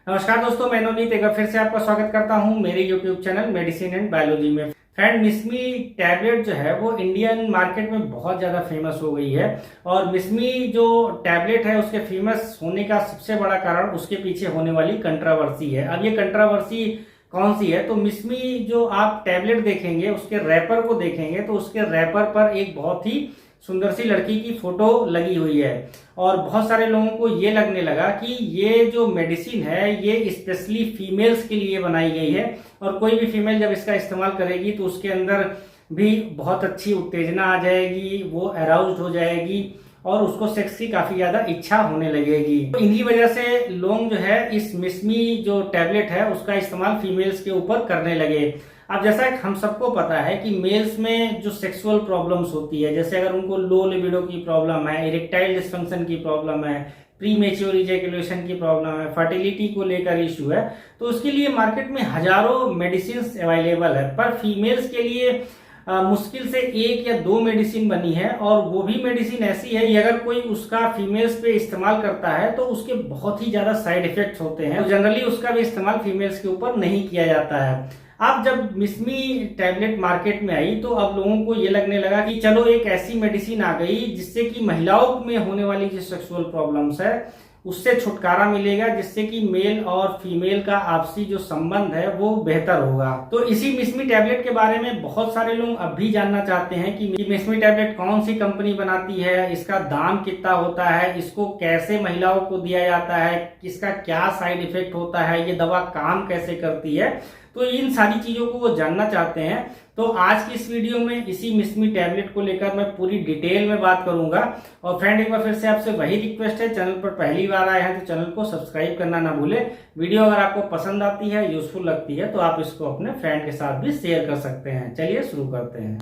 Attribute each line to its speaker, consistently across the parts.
Speaker 1: नमस्कार दोस्तों, मैं नवनीत एक बार फिर से आपका स्वागत करता हूं मेरे YouTube channel medicine and biology में। फ्रेंड, मिस्मी टैबलेट जो है वो इंडियन मार्केट में बहुत ज़्यादा फेमस हो गई है। और मिस्मी जो टैबलेट है उसके फेमस होने का सबसे बड़ा कारण उसके पीछे होने वाली कंट्रोवर्सी है। अब ये कंट्रोवर्सी कौन सी है? तो मिस्मी जो आप टैबलेट देखेंगे उसके रैपर को देखेंगे तो उसके रैपर पर एक बहुत ही सुंदर सी लड़की की फोटो लगी हुई है। और बहुत सारे लोगों को ये लगने लगा कि ये जो मेडिसिन है ये स्पेशली फीमेल्स के लिए बनाई गई है और कोई भी फीमेल जब इसका इस्तेमाल करेगी तो उसके अंदर भी बहुत अच्छी उत्तेजना आ जाएगी, वो अराउज्ड हो जाएगी और उसको सेक्स की काफी ज्यादा इच्छा होने लगेगी। तो इन्हीं वजह से लोग जो है इस मिस्मी जो टैबलेट है उसका इस्तेमाल फीमेल्स के ऊपर करने लगे। अब जैसा हम सबको पता है कि मेल्स में जो सेक्सुअल प्रॉब्लम्स होती है, जैसे अगर उनको लो लिबिडो की प्रॉब्लम है, इरेक्टाइल डिस्फंक्शन की प्रॉब्लम है, प्री मेच्योर इजैकुलेशन की प्रॉब्लम है, फर्टिलिटी को लेकर इशू है, तो उसके लिए मार्केट में हजारों मेडिसिन अवेलेबल है। पर फीमेल्स के लिए मुश्किल से एक या दो मेडिसिन बनी है और वो भी मेडिसिन ऐसी है कि अगर कोई उसका फीमेल्स पे इस्तेमाल करता है तो उसके बहुत ही ज्यादा साइड इफेक्ट्स होते हैं। तो जनरली उसका भी इस्तेमाल फीमेल्स के ऊपर नहीं किया जाता है। अब जब मिस्मी टैबलेट मार्केट में आई तो अब लोगों को ये लगने लगा कि चलो एक ऐसी मेडिसिन आ गई जिससे कि महिलाओं में होने वाली जो सेक्सुअल प्रॉब्लम्स है उससे छुटकारा मिलेगा, जिससे कि मेल और फीमेल का आपसी जो संबंध है वो बेहतर होगा। तो इसी मिस्मी टैबलेट के बारे में बहुत सारे लोग अब भी जानना चाहते हैं कि मिस्मी टैबलेट कौन सी कंपनी बनाती है, इसका दाम कितना होता है, इसको कैसे महिलाओं को दिया जाता है, इसका क्या साइड इफेक्ट होता है, ये दवा काम कैसे करती है। तो इन सारी चीजों को वो जानना चाहते हैं। तो आज की इस वीडियो में इसी मिस्मी टैबलेट को लेकर मैं पूरी डिटेल में बात करूंगा। और फ्रेंड, एक बार फिर से आपसे वही रिक्वेस्ट है, चैनल पर पहली बार आए हैं तो चैनल को सब्सक्राइब करना ना भूले। वीडियो अगर आपको पसंद आती है, यूजफुल लगती है तो आप इसको अपने फ्रेंड के साथ भी शेयर कर सकते हैं। चलिए शुरू करते हैं।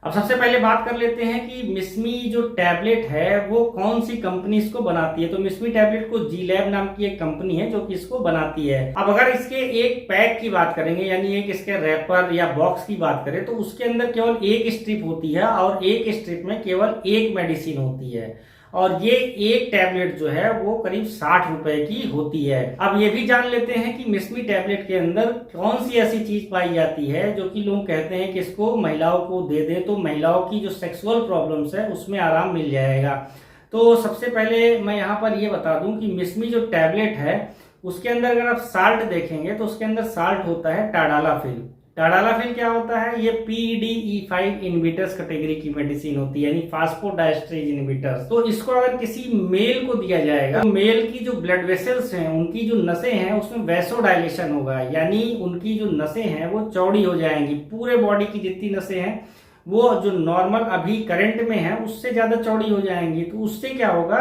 Speaker 1: अब सबसे पहले बात कर लेते हैं कि मिस्मी जो टैबलेट है वो कौन सी कंपनी इसको बनाती है। तो मिस्मी टैबलेट को जी लैब नाम की एक कंपनी है जो कि इसको बनाती है। अब अगर इसके एक पैक की बात करेंगे, यानी एक इसके रैपर या बॉक्स की बात करें, तो उसके अंदर केवल एक स्ट्रिप होती है और एक स्ट्रिप में केवल एक मेडिसिन होती है। और ये एक टैबलेट जो है वो करीब 60 रुपए की होती है। अब ये भी जान लेते हैं कि मिस्मी टैबलेट के अंदर कौन सी ऐसी चीज पाई जाती है जो कि लोग कहते हैं कि इसको महिलाओं को दे दें तो महिलाओं की जो सेक्सुअल प्रॉब्लम्स है उसमें आराम मिल जाएगा। तो सबसे पहले मैं यहाँ पर ये बता दूं कि मिस्मी जो टैबलेट है उसके अंदर अगर आप साल्ट देखेंगे तो उसके अंदर साल्ट होता है टाडालाफिल। टाडालाफिल क्या होता है? ये PDE5 इनहिबिटर्स कैटेगरी की मेडिसिन होती है, यानी फास्फोडाइस्ट्रेज इनहिबिटर्स। तो इसको अगर किसी मेल को दिया जाएगा तो मेल की जो ब्लड वेसल्स हैं, उनकी जो नसें हैं उसमें वैसोडाइलेशन होगा, यानी उनकी जो नसें हैं वो चौड़ी हो जाएंगी। पूरे बॉडी की जितनी नसें हैं वो जो नॉर्मल अभी करंट में है उससे ज्यादा चौड़ी हो जाएंगी। तो उससे क्या होगा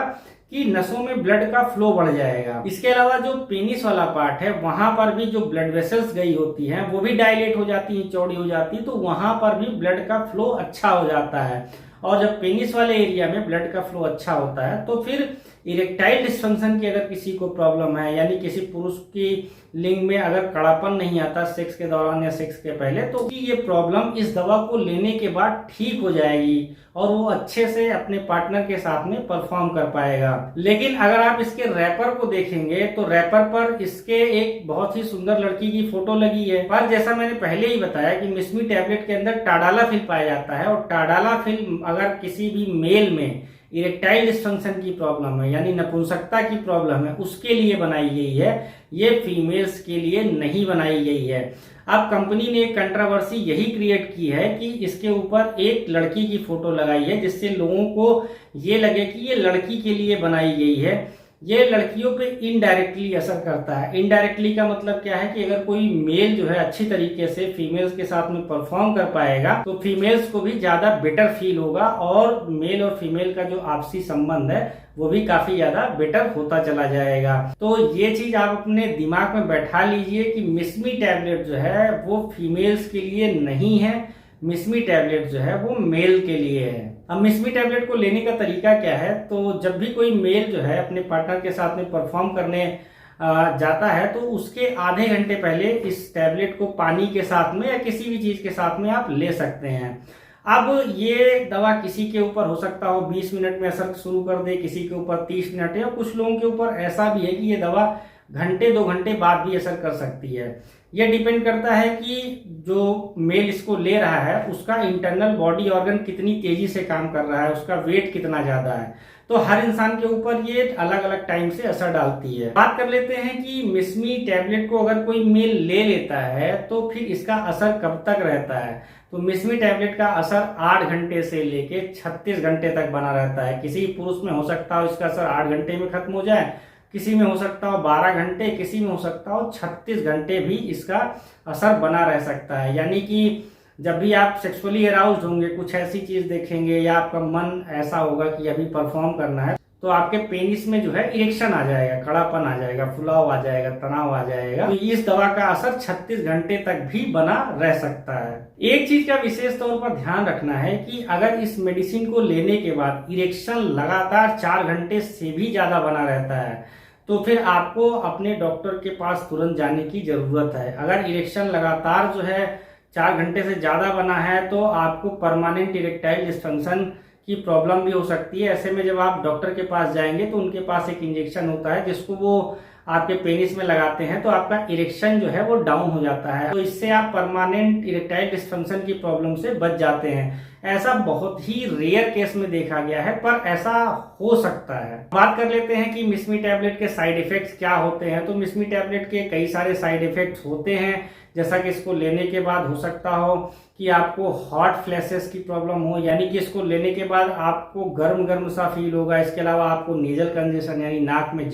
Speaker 1: कि नसों में ब्लड का फ्लो बढ़ जाएगा। इसके अलावा जो पेनिस वाला पार्ट है वहां पर भी जो ब्लड वेसल्स गई होती हैं वो भी डायलेट हो जाती है, चौड़ी हो जाती है, तो वहां पर भी ब्लड का फ्लो अच्छा हो जाता है। और जब पेनिस वाले एरिया में ब्लड का फ्लो अच्छा होता है तो फिर इरेक्टाइल डिस्फंक्शन की अगर किसी को प्रॉब्लम है, यानी किसी पुरुष की लिंग में अगर कड़ापन नहीं आता सेक्स के दौरान या सेक्स के पहले, तो ये प्रॉब्लम इस दवा को लेने के बाद ठीक हो जाएगी और वो अच्छे से अपने पार्टनर के साथ में परफॉर्म कर पाएगा। लेकिन अगर आप इसके रैपर को देखेंगे तो रैपर पर इसके एक बहुत ही सुंदर लड़की की फोटो लगी है। पर जैसा मैंने पहले ही बताया कि मिस्मी टैबलेट के अंदर टाडालाफिल पाया जाता है और टाडालाफिल अगर किसी भी मेल में इरेक्टाइल डिस्फंक्शन की प्रॉब्लम है, यानी नपुंसकता की प्रॉब्लम है, उसके लिए बनाई गई है, ये फीमेल्स के लिए नहीं बनाई गई है। अब कंपनी ने एक कंट्रोवर्सी यही क्रिएट की है कि इसके ऊपर एक लड़की की फोटो लगाई है जिससे लोगों को ये लगे कि ये लड़की के लिए बनाई गई है। ये लड़कियों पे इनडायरेक्टली असर करता है। इनडायरेक्टली का मतलब क्या है कि अगर कोई मेल जो है अच्छी तरीके से फीमेल्स के साथ में परफॉर्म कर पाएगा तो फीमेल्स को भी ज्यादा बेटर फील होगा और मेल और फीमेल का जो आपसी संबंध है वो भी काफी ज्यादा बेटर होता चला जाएगा। तो ये चीज आप अपने दिमाग में बैठा लीजिए कि मिस्मी टैबलेट जो है वो फीमेल्स के लिए नहीं है, मिस्मी टैबलेट जो है वो मेल के लिए है। अब मिस्मी टैबलेट को लेने का तरीका क्या है? तो जब भी कोई मेल जो है अपने पार्टनर के साथ में परफॉर्म करने जाता है तो उसके आधे घंटे पहले इस टैबलेट को पानी के साथ में या किसी भी चीज के साथ में आप ले सकते हैं। अब ये दवा किसी के ऊपर हो सकता हो 20 मिनट में असर शुरू कर दे, किसी के ऊपर 30 मिनट, या कुछ लोगों के ऊपर ऐसा भी है कि ये दवा घंटे 2 घंटे बाद भी असर कर सकती है। यह डिपेंड करता है कि जो मेल इसको ले रहा है उसका इंटरनल बॉडी ऑर्गन कितनी तेजी से काम कर रहा है, उसका वेट कितना ज्यादा है। तो हर इंसान के ऊपर ये अलग अलग टाइम से असर डालती है। बात कर लेते हैं कि मिसमी टैबलेट को अगर कोई मेल ले लेता है तो फिर इसका असर कब तक रहता है। तो मिसमी टैबलेट का असर 8 घंटे से लेके 36 घंटे तक बना रहता है। किसी पुरुष में हो सकता हो इसका असर 8 घंटे में खत्म हो जाए, किसी में हो सकता हो 12 घंटे, किसी में हो सकता हो 36 घंटे भी इसका असर बना रह सकता है। यानी कि जब भी आप सेक्सुअली अराउज्ड होंगे, कुछ ऐसी चीज देखेंगे या आपका मन ऐसा होगा कि अभी परफॉर्म करना है, तो आपके पेनिस में जो है इरेक्शन आ जाएगा, कड़ापन आ जाएगा, फुलाव आ जाएगा, तनाव आ जाएगा। तो इस दवा का असर 36 घंटे तक भी बना रह सकता है। एक चीज का विशेष तौर पर ध्यान रखना है कि अगर इस मेडिसिन को लेने के बाद इरेक्शन लगातार 4 घंटे से भी ज्यादा बना रहता है तो फिर आपको अपने डॉक्टर के पास तुरंत जाने की जरूरत है। अगर इरेक्शन लगातार जो है 4 घंटे से ज्यादा बना है तो आपको परमानेंट इरेक्टाइल डिस्फंक्शन की प्रॉब्लम भी हो सकती है। ऐसे में जब आप डॉक्टर के पास जाएंगे तो उनके पास एक इंजेक्शन होता है जिसको वो आपके पेनिस में लगाते हैं, तो आपका इरेक्शन जो है वो डाउन हो जाता है। तो इससे आप परमानेंट इरेक्टाइल डिस्फंक्शन की प्रॉब्लम से बच जाते हैं। ऐसा बहुत ही रेयर केस में देखा गया है, पर ऐसा हो सकता है। बात कर लेते हैं कि मिसमी टैबलेट के साइड इफेक्ट्स क्या होते हैं। तो मिसमी टैबलेट के कई सारे साइड इफेक्ट्स होते हैं, जैसा कि इसको लेने के बाद हो सकता हो कि आपको हॉट फ्लैशेस की प्रॉब्लम हो, यानी कि इसको लेने के बाद आपको गर्म गर्म सा फील होगा। इसके अलावा आपको नेजल कंजेशन यानी नाक में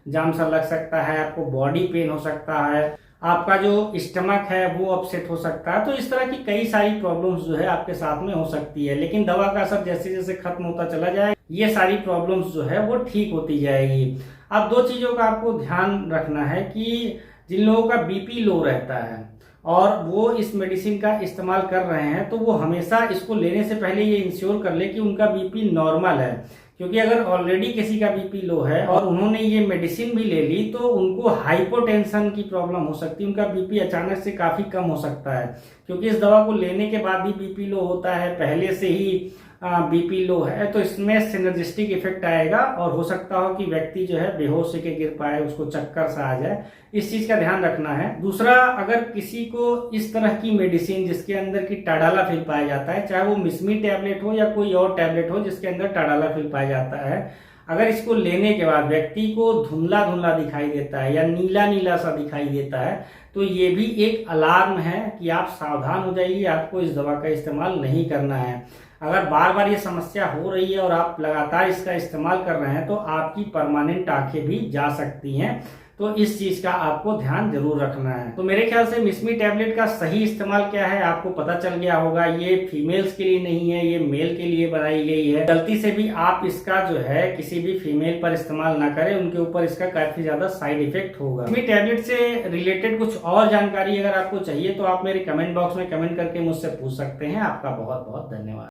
Speaker 1: जाम सा लग सकता है, आपको बॉडी पेन हो सकता है, आपका जो स्टमक है वो अपसेट हो सकता है। तो इस तरह की कई सारी प्रॉब्लम्स जो है आपके साथ में हो सकती है, लेकिन दवा का असर जैसे जैसे खत्म होता चला जाए ये सारी प्रॉब्लम्स जो है वो ठीक होती जाएगी। अब 2 चीजों का आपको ध्यान रखना है कि जिन लोगों का बीपी लो रहता है और वो इस मेडिसिन का इस्तेमाल कर रहे हैं तो वो हमेशा इसको लेने से पहले ये इंश्योर कर ले कि उनका बीपी नॉर्मल है। क्योंकि अगर ऑलरेडी किसी का बीपी लो है और उन्होंने ये मेडिसिन भी ले ली तो उनको हाइपोटेंशन की प्रॉब्लम हो सकती है, उनका बीपी अचानक से काफी कम हो सकता है। क्योंकि इस दवा को लेने के बाद ही बीपी लो होता है, पहले से ही बीपी लो है, तो इसमें सिनर्जिस्टिक इफेक्ट आएगा और हो सकता हो कि व्यक्ति जो है बेहोश होकर गिर पाए, उसको चक्कर सा आ जाए। इस चीज का ध्यान रखना है। दूसरा, अगर किसी को इस तरह की मेडिसिन जिसके अंदर की टाडालाफिल पाया जाता है, चाहे वो मिसमी टैबलेट हो या कोई और टैबलेट हो जिसके अंदर टाडालाफिल पाया जाता है, अगर इसको लेने के बाद व्यक्ति को धुंधला धुंधला दिखाई देता है या नीला नीला सा दिखाई देता है तो ये भी एक अलार्म है कि आप सावधान हो जाइए, आपको इस दवा का इस्तेमाल नहीं करना है। अगर बार बार ये समस्या हो रही है और आप लगातार इसका इस्तेमाल कर रहे हैं तो आपकी परमानेंट आंखें भी जा सकती हैं। तो इस चीज का आपको ध्यान जरूर रखना है। तो मेरे ख्याल से मिसमी टैबलेट का सही इस्तेमाल क्या है आपको पता चल गया होगा। ये फीमेल्स के लिए नहीं है, ये मेल के लिए बनाई गई है। गलती से भी आप इसका जो है किसी भी फीमेल पर इस्तेमाल ना करें, उनके ऊपर इसका काफी ज्यादा साइड इफेक्ट होगा। मिसमी टैबलेट से रिलेटेड कुछ और जानकारी अगर आपको चाहिए तो आप मेरे कमेंट बॉक्स में कमेंट करके मुझसे पूछ सकते हैं। आपका बहुत बहुत धन्यवाद।